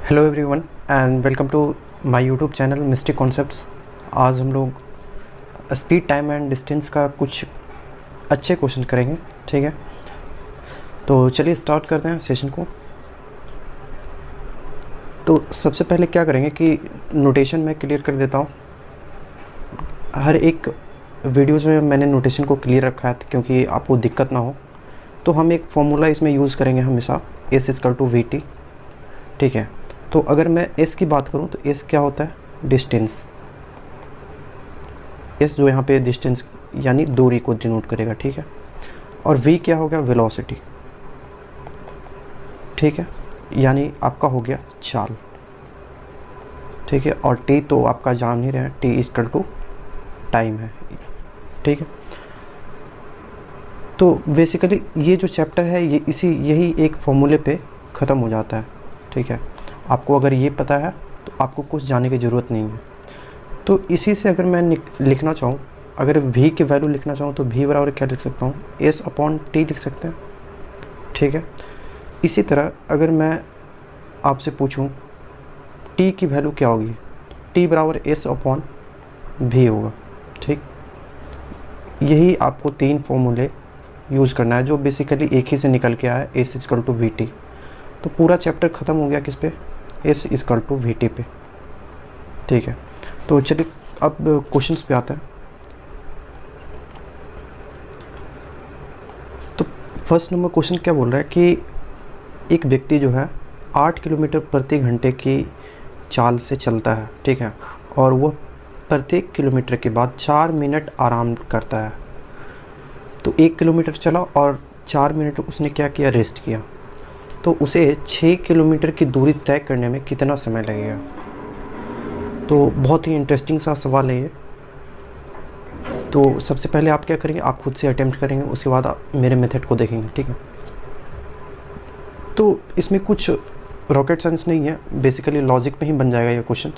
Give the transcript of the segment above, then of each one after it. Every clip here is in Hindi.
Hello everyone and welcome to my YouTube channel mystic concepts. आज हम लोग स्पीड टाइम एंड डिस्टेंस का कुछ अच्छे क्वेश्चन करेंगे। ठीक है, तो चलिए स्टार्ट करते हैं सेशन को। तो सबसे पहले क्या करेंगे कि नोटेशन मैं क्लियर कर देता हूँ। हर एक वीडियोज़ में मैंने नोटेशन को क्लियर रखा है क्योंकि आपको दिक्कत ना हो। तो हम एक फॉर्मूला इसमें यूज़ करेंगे हमेशा, S equal to V T. ठीक है, तो अगर मैं एस की बात करूं तो एस क्या होता है? डिस्टेंस। एस जो यहाँ पे डिस्टेंस यानी दूरी को डिनोट करेगा। ठीक है, और वी क्या हो गया? वेलोसिटी। ठीक है, यानी आपका हो गया चाल। ठीक है, और टी तो आपका जान ही रहे हैं, टी इक्वल टू टाइम है। ठीक है, तो बेसिकली ये जो चैप्टर है ये यही एक फॉर्मूले पे ख़त्म हो जाता है। ठीक है, आपको अगर ये पता है तो आपको कुछ जाने की ज़रूरत नहीं है। तो इसी से अगर मैं लिखना चाहूँ, अगर v की वैल्यू लिखना चाहूँ तो v बराबर क्या लिख सकता हूँ? s अपॉन टी लिख सकते हैं। ठीक है, इसी तरह अगर मैं आपसे पूछूँ t की वैल्यू क्या होगी, t बराबर s अपॉन v होगा। ठीक, यही आपको तीन फॉर्मूले यूज़ करना है जो बेसिकली एक ही से निकल के आया, s equal to V T. तो पूरा चैप्टर ख़त्म हो गया किस पे? S equal to V T पे। ठीक है, तो चलिए अब क्वेश्चंस पे आते हैं। तो फर्स्ट नंबर क्वेश्चन क्या बोल रहा है कि एक व्यक्ति जो है 8 किलोमीटर प्रति घंटे की चाल से चलता है। ठीक है, और वह प्रत्येक किलोमीटर के बाद 4 मिनट आराम करता है। तो 1 किलोमीटर चला और 4 मिनट उसने क्या किया? रेस्ट किया। तो उसे 6 किलोमीटर की दूरी तय करने में कितना समय लगेगा? तो बहुत ही इंटरेस्टिंग सा सवाल है ये। तो सबसे पहले आप क्या करेंगे, आप खुद से अटेम्प्ट करेंगे, उसके बाद आप मेरे मेथड को देखेंगे। ठीक है, तो इसमें कुछ रॉकेट साइंस नहीं है, बेसिकली लॉजिक में ही बन जाएगा ये क्वेश्चन।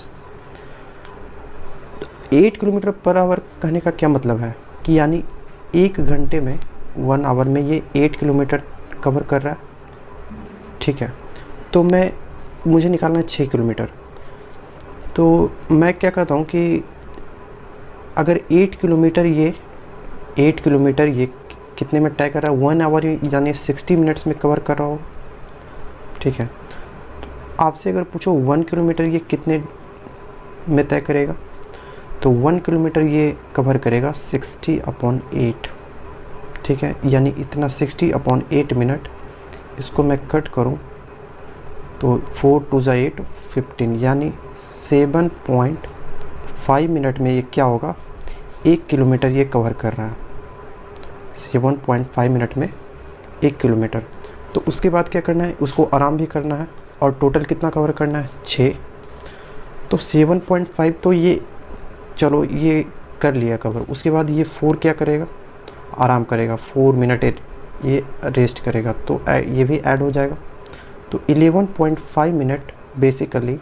8 किलोमीटर पर आवर कहने का क्या मतलब है कि यानी 1 घंटे में 1 आवर में ये 8 किलोमीटर कवर कर रहा है। ठीक है, तो मुझे निकालना है 6 किलोमीटर। तो मैं क्या कहता हूँ कि अगर 8 किलोमीटर ये कितने में तय कर रहा है? 1 आवर यानी 60 मिनट्स में कवर कर रहा हो। ठीक है, आपसे अगर पूछो 1 किलोमीटर ये कितने में तय करेगा, तो 1 किलोमीटर ये कवर करेगा 60/8। ठीक है, यानी इतना 60/8 मिनट। इसको मैं कट करूं तो 4 2 8 15 यानी 7.5 मिनट में ये क्या होगा? 1 किलोमीटर ये कवर कर रहा है। 7.5 मिनट में 1 किलोमीटर। तो उसके बाद क्या करना है? उसको आराम भी करना है और टोटल कितना कवर करना है? 6। तो 7.5 तो ये चलो ये कर लिया कवर। उसके बाद ये 4 क्या करेगा? आराम करेगा। 4 मिनट ये रेस्ट करेगा, तो ये भी ऐड हो जाएगा। तो 11.5 मिनट बेसिकली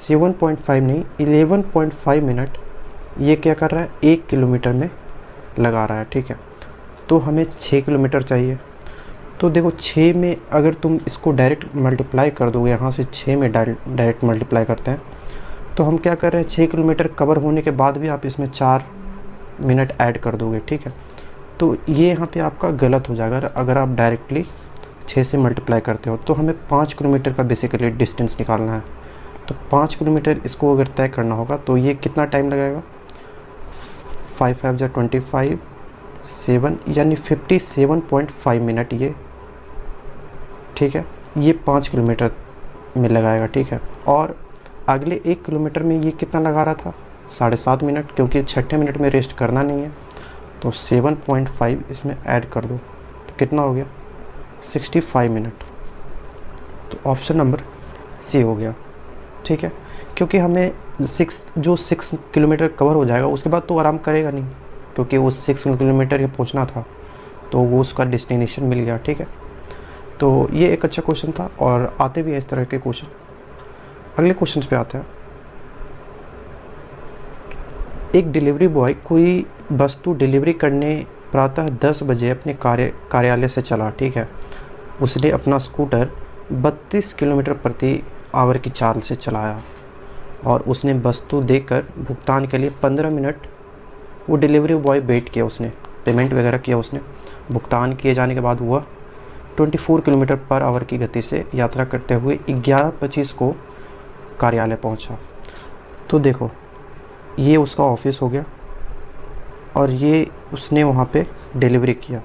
7.5 नहीं 11.5 मिनट ये क्या कर रहा है? 1 किलोमीटर में लगा रहा है। ठीक है, तो हमें 6 किलोमीटर चाहिए। तो देखो 6 में अगर तुम इसको डायरेक्ट मल्टीप्लाई कर दोगे, यहाँ से 6 में डायरेक्ट मल्टीप्लाई करते हैं, तो हम क्या कर रहे हैं? 6 किलोमीटर कवर होने के बाद भी आप इसमें 4 मिनट ऐड कर दोगे। ठीक है, तो ये यहाँ पे आपका गलत हो जाएगा अगर आप डायरेक्टली 6 से मल्टीप्लाई करते हो। तो हमें 5 किलोमीटर का बेसिकली डिस्टेंस निकालना है। तो 5 किलोमीटर इसको अगर तय करना होगा तो ये कितना टाइम लगेगा? 5 5 जा 25 7 यानी 57.5 मिनट ये। ठीक है, ये 5 किलोमीटर में लगाएगा। ठीक है, और अगले 1 किलोमीटर में ये कितना लगा रहा था? 7.5 मिनट, क्योंकि 6ठे मिनट में रेस्ट करना नहीं है। तो 7.5 इसमें ऐड कर दो तो कितना हो गया? 65 मिनट। तो ऑप्शन नंबर सी हो गया। ठीक है, क्योंकि हमें 6 किलोमीटर कवर हो जाएगा, उसके बाद तो आराम करेगा नहीं, क्योंकि वो 6 किलोमीटर ही पहुंचना था, तो वो उसका डेस्टिनेशन मिल गया। ठीक है, तो ये एक अच्छा क्वेश्चन था और आते भी हैं इस तरह के क्वेश्चन। अगले क्वेश्चन पे आते हैं। एक डिलीवरी बॉय कोई वस्तु डिलीवरी करने प्रातः 10 बजे अपने कार्यालय से चला। ठीक है, उसने अपना स्कूटर 32 किलोमीटर प्रति आवर की चाल से चलाया और उसने वस्तु देकर भुगतान के लिए 15 मिनट वो डिलीवरी बॉय वेट किया, उसने पेमेंट वगैरह किया, उसने भुगतान किए जाने के बाद वह 24 किलोमीटर पर आवर की गति से यात्रा करते हुए 11:25 को कार्यालय पहुंचा। तो देखो ये उसका ऑफिस हो गया और ये उसने वहाँ पे डिलीवरी किया।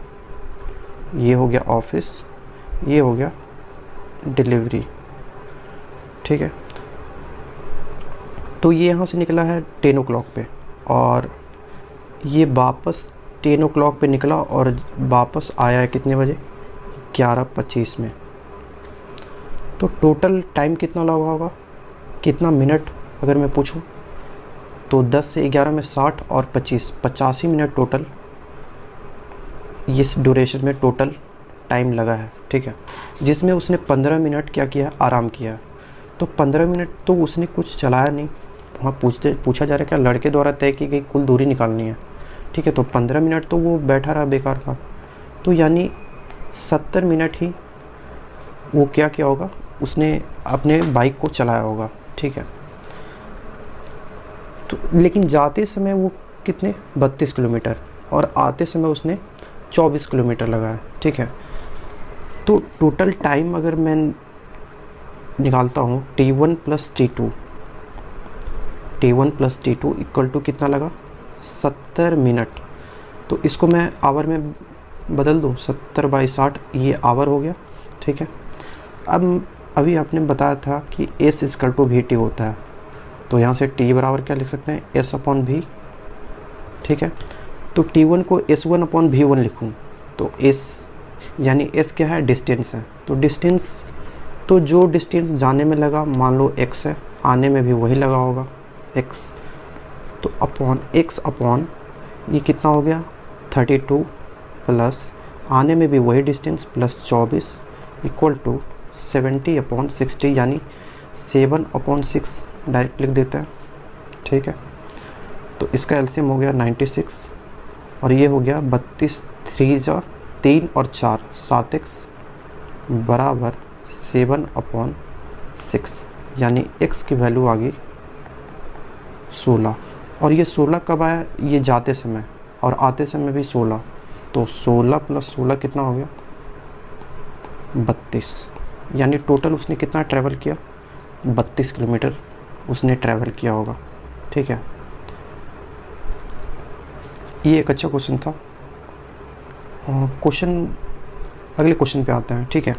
ये हो गया ऑफिस, ये हो गया डिलीवरी, ठीक है। तो ये यहाँ से निकला है 10 o'clock पे और ये वापस 10 o'clock पे निकला और वापस आया है कितने बजे? 11:25 में। तो टोटल टाइम कितना लगा होगा, कितना मिनट अगर मैं पूछूं तो 10 से 11 में 60 और 25, 85 मिनट टोटल इस ड्यूरेशन में टोटल टाइम लगा है, ठीक है। जिसमें उसने 15 मिनट क्या किया, आराम किया। तो 15 मिनट तो उसने कुछ चलाया नहीं। वहाँ पूछा जा रहा है क्या लड़के द्वारा तय की गई कुल दूरी निकालनी है, ठीक है। तो 15 मिनट तो वो बैठा रहा बेकार का, तो यानी 70 मिनट ही वो क्या किया होगा, उसने अपने बाइक को चलाया होगा, ठीक है। तो लेकिन जाते समय वो कितने 32 किलोमीटर और आते समय उसने 24 किलोमीटर लगाया, ठीक है। तो टोटल टाइम अगर मैं निकालता हूँ T1 plus T2 equal to कितना लगा, 70 मिनट। तो इसको मैं आवर में बदल दूँ, 70/60 ये आवर हो गया, ठीक है। अब अभी आपने बताया था कि S इक्वल टू VT होता है, तो यहाँ से T बराबर क्या लिख सकते हैं, S/V, ठीक है। तो T1 को S1/V1 लिखूँ तो S यानी S क्या है, डिस्टेंस है। तो डिस्टेंस तो जो डिस्टेंस जाने में लगा मान लो x है, आने में भी वही लगा होगा x, तो अपॉन x अपॉन ये कितना हो गया 32 प्लस आने में भी वही डिस्टेंस प्लस 24 इक्वल टू 70/60 यानी 7/6 डायरेक्ट लिख देते हैं, ठीक है। तो इसका एलसीएम हो गया 96 और ये हो गया 32, 3 और 4 7x बराबर 7/6 यानी x की वैल्यू आ गई 16। और ये 16 कब आया, ये जाते समय और आते समय भी 16, तो 16 + 16 कितना हो गया 32, यानी टोटल उसने कितना ट्रैवल किया 32 किलोमीटर उसने ट्रैवल किया होगा, ठीक है। ये एक अच्छा क्वेश्चन था। अगले क्वेश्चन पे आते हैं, ठीक है।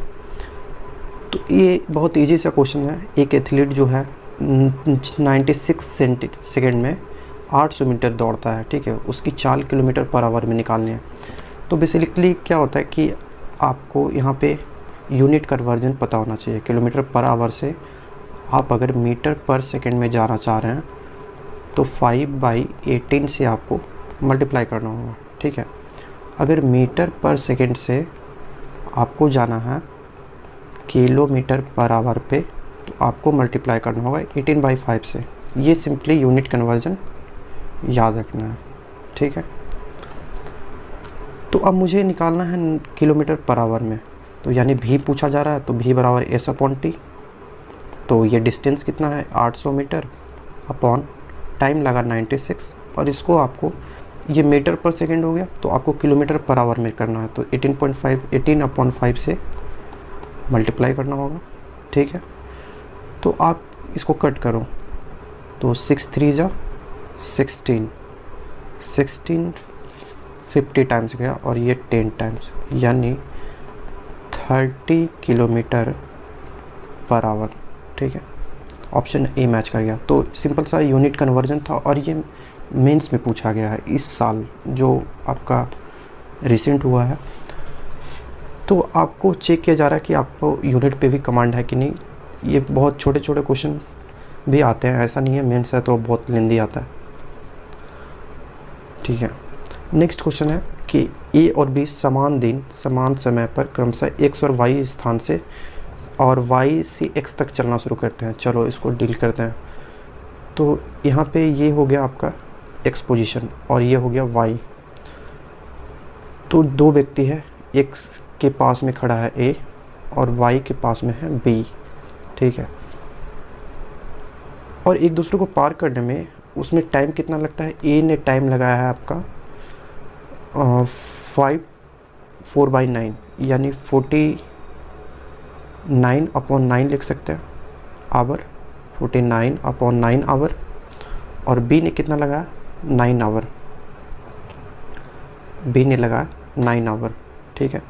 तो ये बहुत इजी सा क्वेश्चन है। एक एथलीट जो है 96 सेकंड में 800 मीटर दौड़ता है, ठीक है। उसकी 4 किलोमीटर पर आवर में निकालनी है। तो बेसिकली क्या होता है कि आपको यहाँ पे यूनिट कन्वर्जन पता होना चाहिए। किलोमीटर पर आवर से आप अगर मीटर पर सेकंड में जाना चाह रहे हैं तो 5/18 से आपको मल्टीप्लाई करना होगा, ठीक है। अगर मीटर पर सेकंड से आपको जाना है किलोमीटर पर आवर पे तो आपको मल्टीप्लाई करना होगा 18/5 से। ये सिंपली यूनिट कन्वर्जन याद रखना है, ठीक है। तो अब मुझे निकालना है किलोमीटर पर आवर में, तो यानी v पूछा जा रहा है, तो v बराबर S/T। तो ये डिस्टेंस कितना है 800 मीटर अपॉन टाइम लगा 96 और इसको आपको ये मीटर पर सेकंड हो गया तो आपको किलोमीटर पर आवर में करना है, तो 18/5 से मल्टीप्लाई करना होगा, ठीक है। तो आप इसको कट करो तो 6 3 जा 16 50 टाइम्स गया और ये 10 टाइम्स यानी 30 किलोमीटर पर आवर, ठीक है। ऑप्शन ए मैच कर गया। तो सिंपल सा यूनिट कन्वर्जन था और ये मेंस में पूछा गया है इस साल जो आपका रिसेंट हुआ है। तो आपको चेक किया जा रहा है कि आपको यूनिट पे भी कमांड है कि नहीं। ये बहुत छोटे छोटे क्वेश्चन भी आते हैं, ऐसा नहीं है मेंस है तो बहुत लेंदी आता है, ठीक है। नेक्स्ट क्वेश्चन है कि ए और बी समान दिन समान समय पर क्रमशः एक्स और वाई स्थान से और वाई से एक्स तक चलना शुरू करते हैं। चलो इसको डील करते हैं। तो यहाँ पे ये हो गया आपका एक्स पोजीशन और ये हो गया वाई। तो दो व्यक्ति है, एक्स के पास में खड़ा है ए और वाई के पास में है बी, ठीक है। और एक दूसरे को पार करने में उसमें टाइम कितना लगता है, ए ने टाइम लगाया है आपका 4/9 यानी 49/9 लिख सकते हैं आवर, 49/9 आवर। और बी ने कितना लगाया 9 आवर, बी ने लगाया 9 आवर, ठीक है।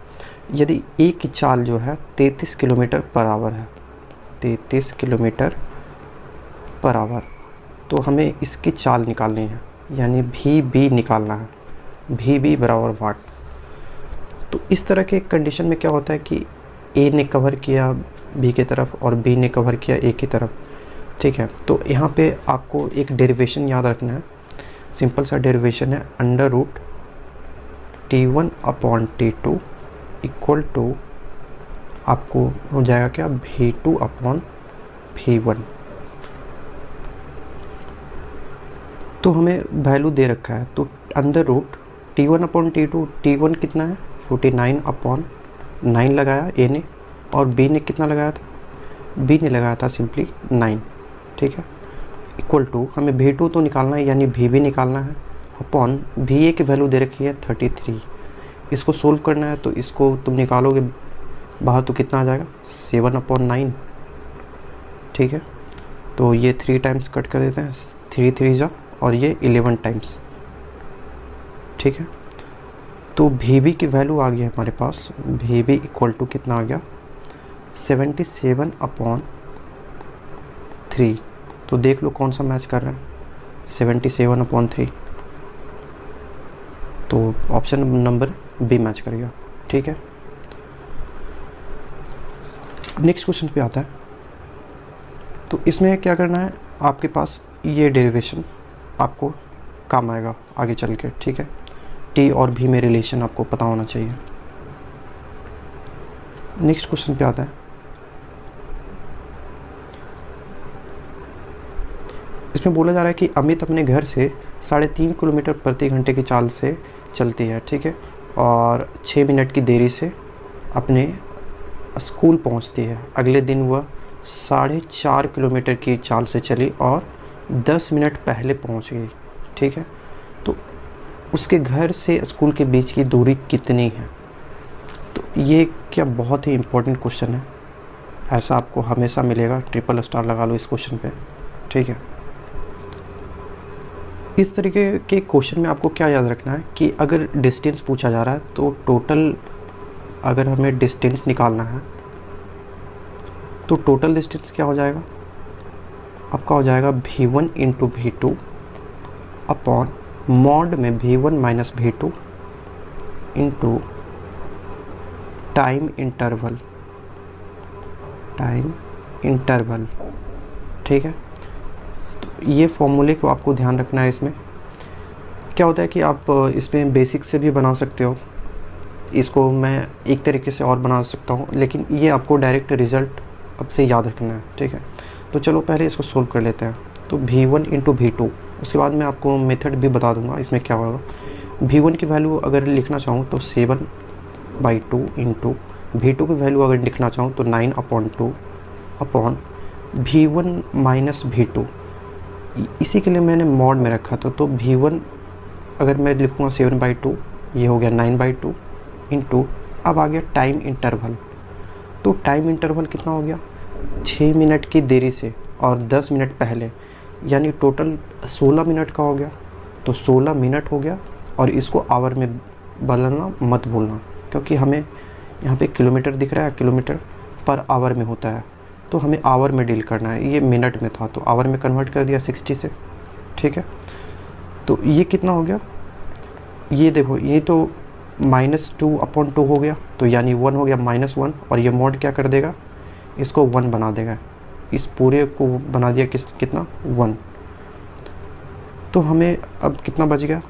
यदि ए की चाल जो है 33 किलोमीटर पर आवर है, 33 किलोमीटर पर आवर, तो हमें इसकी चाल निकालनी है, यानी भी बी निकालना है, भी बी बराबर वाट। तो इस तरह के कंडीशन में क्या होता है कि ए ने कवर किया बी की तरफ और बी ने कवर किया ए की तरफ, ठीक है। तो यहाँ पे आपको एक डेरिवेशन याद रखना है, सिंपल सा डेरिवेशन है, √T1/T2 इक्वल टू आपको हो जाएगा क्या, V2/V1। तो हमें वैल्यू दे रखा है, तो √T1/T2, T1 कितना है 49/9 लगाया ए ने, और बी ने कितना लगाया था, बी ने लगाया था सिंपली 9, ठीक है। इक्वल टू हमें V2 तो निकालना है, यानी VB निकालना है, अपॉन VA की वैल्यू दे रखी है 33। इसको सोल्व करना है, तो इसको तुम निकालोगे बाहर तो कितना आ जाएगा 7/9, ठीक है। तो ये 3 टाइम्स कट कर देते हैं, 3 3 जा, और ये 11 टाइम्स, ठीक है। तो VB की वैल्यू आ गई है हमारे पास, VB इक्वल टू कितना आ गया 77/3। तो देख लो कौन सा मैच कर रहा है, 77/3, तो ऑप्शन नंबर बी मैच करेगा, ठीक है। नेक्स्ट क्वेश्चन पे आता है, तो इसमें क्या करना है, आपके पास ये डेरिवेशन आपको काम आएगा आगे चल के, ठीक है। टी और भी में रिलेशन आपको पता होना चाहिए। नेक्स्ट क्वेश्चन पे आता है, इसमें बोला जा रहा है कि अमित अपने घर से 3.5 किलोमीटर प्रति घंटे की चाल से चलती है, ठीक है, और 6 मिनट की देरी से अपने स्कूल पहुंचती है। अगले दिन वह 4.5 किलोमीटर की चाल से चली और 10 मिनट पहले पहुंच गई, ठीक है। तो उसके घर से स्कूल के बीच की दूरी कितनी है। तो ये क्या बहुत ही इम्पोर्टेंट क्वेश्चन है, ऐसा आपको हमेशा मिलेगा, ट्रिपल स्टार लगा लो इस क्वेश्चन पे, ठीक है। इस तरीके के क्वेश्चन में आपको क्या याद रखना है कि अगर डिस्टेंस पूछा जा रहा है तो टोटल, अगर हमें डिस्टेंस निकालना है तो टोटल डिस्टेंस क्या हो जाएगा आपका, हो जाएगा V1 into V2 upon mod में V1 minus V2 into time interval, ठीक है। तो ये फॉर्मूले को आपको ध्यान रखना है। इसमें क्या होता है कि आप इसमें बेसिक से भी बना सकते हो, इसको मैं एक तरीके से और बना सकता हूँ, लेकिन ये आपको डायरेक्ट रिज़ल्ट अब से याद रखना है, ठीक है। तो चलो पहले इसको सोल्व कर लेते हैं। तो V1 इंटू V2, उसके बाद मैं आपको मेथड भी बता दूंगा इसमें क्या होगा। V1 की वैल्यू अगर लिखना चाहूँ तो 7/2 इंटू V2 की वैल्यू अगर लिखना चाहूँ तो 9/2 अपॉन V1 माइनस V2, इसी के लिए मैंने मॉड में रखा था। तो V1 अगर मैं लिखूँगा 7/2, ये हो गया 9/2 इंटू, अब आ गया टाइम इंटरवल। तो टाइम इंटरवल कितना हो गया 6 मिनट की देरी से और 10 मिनट पहले, यानी टोटल 16 मिनट का हो गया। तो 16 मिनट हो गया, और इसको आवर में बदलना मत भूलना, क्योंकि हमें यहाँ पे किलोमीटर दिख रहा है, किलोमीटर पर आवर में होता है, तो हमें आवर में डील करना है। ये मिनट में था तो आवर में कन्वर्ट कर दिया 60 से, ठीक है। तो ये कितना हो गया, ये देखो, ये तो -2/2 हो गया, तो यानी 1 हो गया -1, और ये मॉड क्या कर देगा, इसको 1 बना देगा, इस पूरे को बना दिया कितना 1। तो हमें अब कितना बच गया,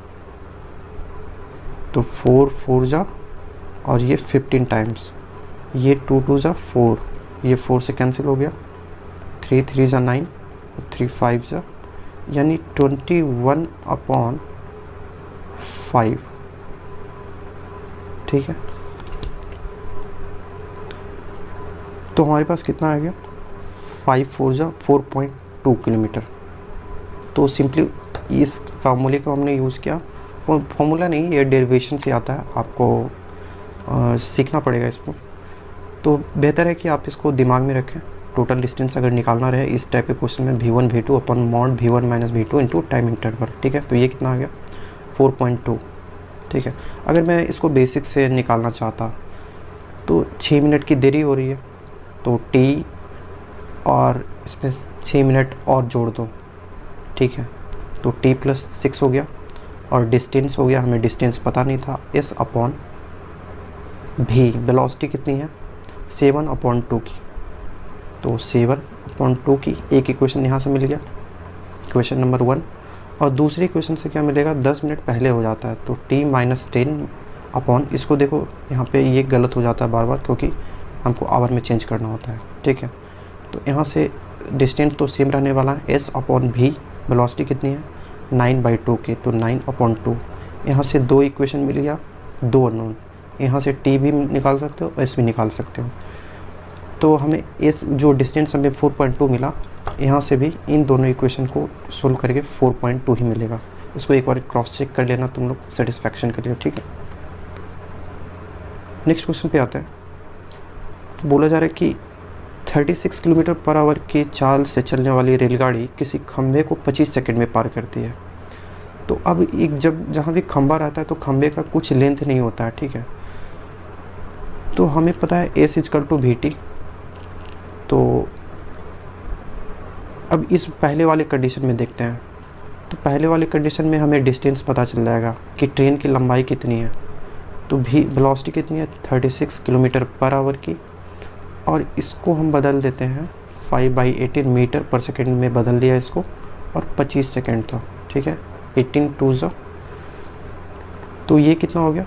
तो 4 4 जा, और ये 15 टाइम्स, ये 2 2 जा 4, ये 4 से कैंसिल हो गया, 3 3 जा 9, 3 5 जा, यानी 21/5, ठीक है। तो हमारे पास कितना आ गया, 5 4 जा 4.2 किलोमीटर, तो सिंपली इस फार्मूले को हमने यूज़ किया। फार्मूला नहीं, ये डेरिवेशन से आता है, आपको सीखना पड़ेगा इसको। तो बेहतर है कि आप इसको दिमाग में रखें। टोटल डिस्टेंस अगर निकालना रहे इस टाइप के क्वेश्चन में, v1 v2 upon mod v1 minus v2 into time interval, ठीक है। तो ये कितना आ गया 4.2, ठीक है। अगर मैं इसको बेसिक से निकालना चाहता तो 6 मिनट की देरी हो रही है, तो t और इसमें 6 मिनट और जोड़ दो, ठीक है। तो t प्लस 6 हो गया, और डिस्टेंस हो गया, हमें डिस्टेंस पता नहीं था, s अपॉन v, वेलोसिटी कितनी है 7/2 की, तो 7/2 की एक इक्वेशन यहाँ से मिल गया, इक्वेशन नंबर 1। और दूसरी इक्वेशन से क्या मिलेगा, 10 मिनट पहले हो जाता है, तो t माइनस 10 अपॉन, इसको देखो यहाँ पे ये गलत हो जाता है बार बार, क्योंकि हमको आवर में चेंज करना होता है, ठीक है। तो यहाँ से डिस्टेंस तो सेम रहने वाला है, s अपॉन v, वेलोसिटी कितनी है 9/2 की, तो 9/2। यहाँ से 2 इक्वेशन मिल गया, 2 अननोन, यहाँ से t भी निकाल सकते हो, s भी निकाल सकते हो। तो हमें इस जो डिस्टेंस हमें 4.2 मिला, यहाँ से भी इन दोनों इक्वेशन को सोल्व करके 4.2 ही मिलेगा। इसको एक बार क्रॉस चेक कर लेना तुम लोग सेटिस्फैक्शन के लिए, ठीक है। नेक्स्ट क्वेश्चन पे आते हैं। बोला जा रहा है कि 36 किलोमीटर पर आवर की चाल से चलने वाली रेलगाड़ी किसी खंभे को 25 सेकंड में पार करती है। तो अब एक जहाँ भी खंभा रहता है तो खंभे का कुछ लेंथ नहीं होता है, ठीक है। तो हमें पता है s = vt। तो अब इस पहले वाले कंडीशन में देखते हैं। तो पहले वाले कंडीशन में हमें डिस्टेंस पता चल जाएगा कि ट्रेन की लंबाई कितनी है, तो भी वेलोसिटी कितनी है 36 किलोमीटर पर आवर की, और इसको हम बदल देते हैं 5/18 मीटर पर सेकेंड में बदल दिया इसको, और 25 सेकेंड था, ठीक है। 18 2 तो ये कितना हो गया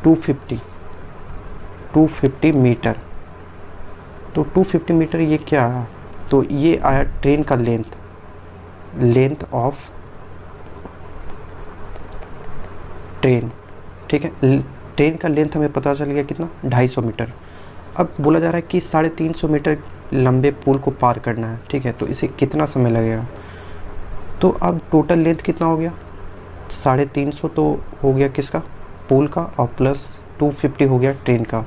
250 मीटर। तो 250 मीटर ये क्या है, तो ये आया ट्रेन का लेंथ ऑफ ट्रेन, ठीक है। ट्रेन का लेंथ हमें पता चल गया कितना 250 मीटर। अब बोला जा रहा है कि 350 मीटर लंबे पुल को पार करना है, ठीक है। तो इसे कितना समय लगेगा, तो अब टोटल लेंथ कितना हो गया 350 तो हो गया किसका, पुल का, और प्लस 250 हो गया ट्रेन का,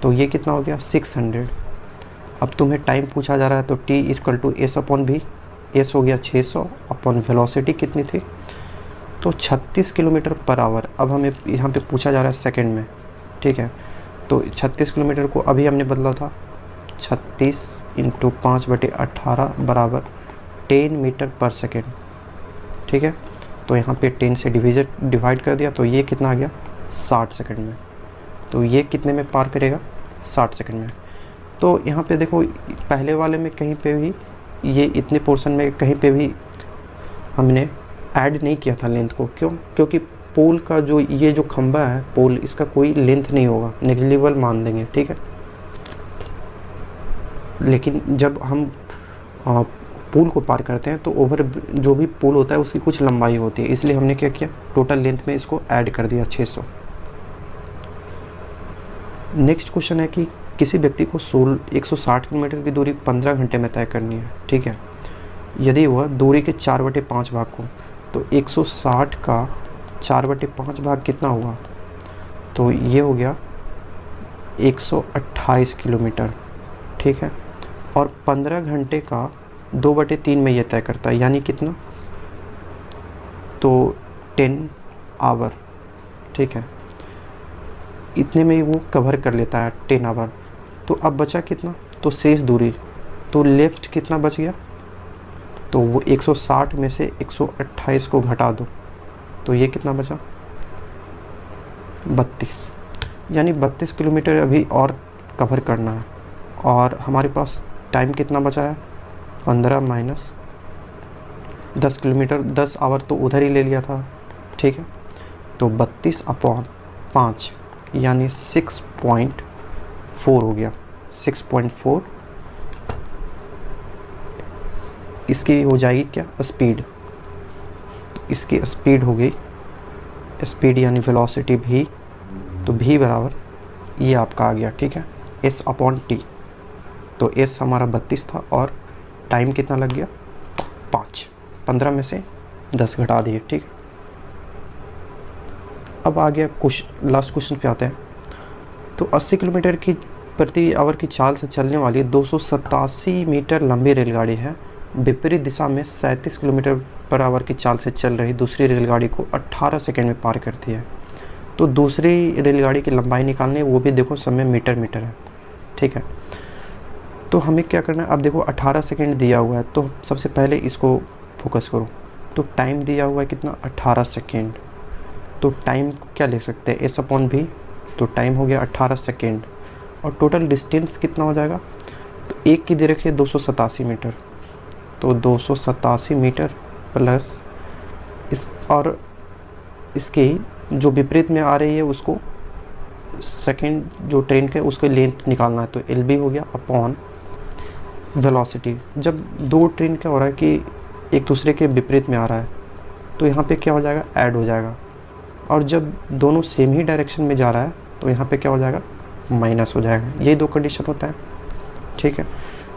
तो ये कितना हो गया 600। अब तुम्हें टाइम पूछा जा रहा है, तो t = s/v, s हो गया 600 अपॉन वेलोसिटी कितनी थी, तो 36 किलोमीटर पर आवर। अब हमें यहाँ पे पूछा जा रहा है सेकंड में, ठीक है। तो 36 किलोमीटर को अभी हमने बदला था, 36 × 5/18 बराबर 10 मीटर पर सेकेंड, ठीक है। तो यहाँ पे 10 से डिवाइड कर दिया, तो ये कितना आ गया 60 सेकंड में। तो ये कितने में पार करेगा 60 सेकंड में। तो यहाँ पे देखो पहले वाले में कहीं पे भी ये इतने पोर्शन में कहीं पे भी हमने ऐड नहीं किया था लेंथ को, क्यों, क्योंकि पोल का जो ये जो खंभा है पोल, इसका कोई लेंथ नहीं होगा, नेग्लिजिबल मान देंगे, ठीक है। लेकिन जब हम पुल को पार करते हैं तो ओवर जो भी पुल होता है उसकी कुछ लंबाई होती है, इसलिए हमने क्या किया टोटल लेंथ में इसको ऐड कर दिया 600। नेक्स्ट क्वेश्चन है कि किसी व्यक्ति को 160 किलोमीटर की दूरी 15 घंटे में तय करनी है, ठीक है। यदि वह दूरी के 4/5 भाग को, तो 160 का 4/5 भाग कितना हुआ, तो ये हो गया 128 किलोमीटर, ठीक है। और 15 घंटे का 2/3 में ये तय करता है, यानी कितना, तो 10 आवर, ठीक है। इतने में ही वो कवर कर लेता है 10 आवर। तो अब बचा कितना, तो शेष दूरी, तो लेफ्ट कितना बच गया, तो वो 160 में से 128 को घटा दो, तो ये कितना बचा 32, यानी 32 किलोमीटर अभी और कवर करना है। और हमारे पास टाइम कितना बचा है 15 माइनस 10 किलोमीटर, 10 आवर तो उधर ही ले लिया था, ठीक है। तो 32/5 यानी 6.4 हो गया, 6.4 इसकी हो जाएगी क्या स्पीड, तो इसकी स्पीड हो गई, स्पीड यानी वेलोसिटी भी, तो v बराबर ये आपका आ गया, ठीक है, s/t। तो s हमारा 32 था और टाइम कितना लग गया 5 15 में से 10 घटा दिए, ठीक। अब आ गया लास्ट क्वेश्चन पे आते हैं। तो 80 किलोमीटर की प्रति आवर की चाल से चलने वाली 287 मीटर लंबी रेलगाड़ी है, विपरीत दिशा में 37 किलोमीटर पर आवर की चाल से चल रही दूसरी रेलगाड़ी को 18 सेकंड में पार करती है। तो दूसरी रेलगाड़ी की लंबाई निकालनी है, वो भी देखो समय मीटर है, ठीक है। तो हमें क्या करना है, अब देखो 18 सेकंड दिया हुआ है, तो सबसे पहले इसको फोकस करो। तो टाइम दिया हुआ है कितना, 18 सेकंड। तो टाइम क्या ले सकते हैं, S/V, तो टाइम हो गया 18 सेकंड। और टोटल डिस्टेंस कितना हो जाएगा, तो एक की दे रखिए 287 मीटर, तो 287 मीटर प्लस इस, और इसकी जो विपरीत में आ रही है उसको सेकंड जो ट्रेन के उसको लेंथ निकालना है, तो LB हो गया अपॉन वेलोसिटी। जब दो ट्रेन क्या हो रहा है कि एक दूसरे के विपरीत में आ रहा है, तो यहाँ पे क्या हो जाएगा, ऐड हो जाएगा। और जब दोनों सेम ही डायरेक्शन में जा रहा है, तो यहाँ पे क्या हो जाएगा, माइनस हो जाएगा। ये दो कंडीशन होता है, ठीक है।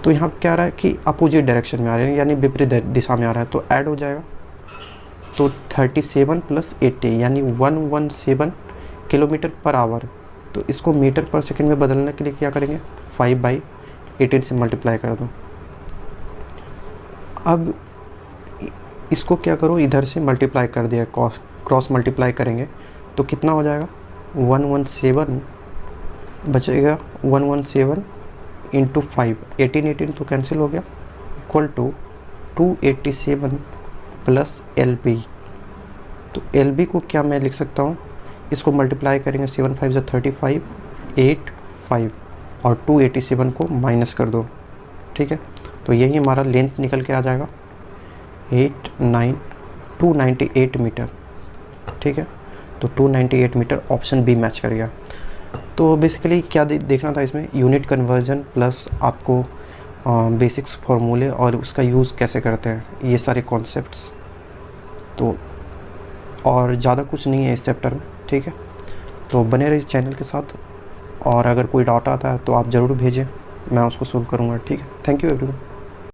तो यहाँ क्या आ रहा है कि अपोजिट डायरेक्शन में आ रहे हैं, यानी विपरीत दिशा में आ रहा है, तो ऐड हो जाएगा। तो 37 + 80 यानी 117 किलोमीटर पर आवर। तो इसको मीटर पर सेकंड में बदलने के लिए क्या करेंगे, 5/18 से मल्टीप्लाई कर दो। अब इसको क्या करो, इधर से मल्टीप्लाई कर दिया, क्रॉस मल्टीप्लाई करेंगे तो कितना हो जाएगा, 117 बचेगा, 117 × 5, 18 तो कैंसिल हो गया, इक्वल टू 287 + LB। तो LB को क्या मैं लिख सकता हूँ, इसको मल्टीप्लाई करेंगे, 7 5 35, 8 5 और 287 को माइनस कर दो, ठीक है। तो यही हमारा लेंथ निकल के आ जाएगा 298 मीटर, ठीक है। तो 298 मीटर ऑप्शन बी मैच कर गया। तो बेसिकली क्या देखना था इसमें, यूनिट कन्वर्जन प्लस आपको बेसिक्स फार्मूले और उसका यूज़ कैसे करते हैं, ये सारे कॉन्सेप्ट्स। तो और ज़्यादा कुछ नहीं है इस चैप्टर में, ठीक है। तो बने रहिए इस चैनल के साथ, और अगर कोई डाउट आता है तो आप ज़रूर भेजें, मैं उसको सोल्व करूँगा, ठीक है। Thank you everyone.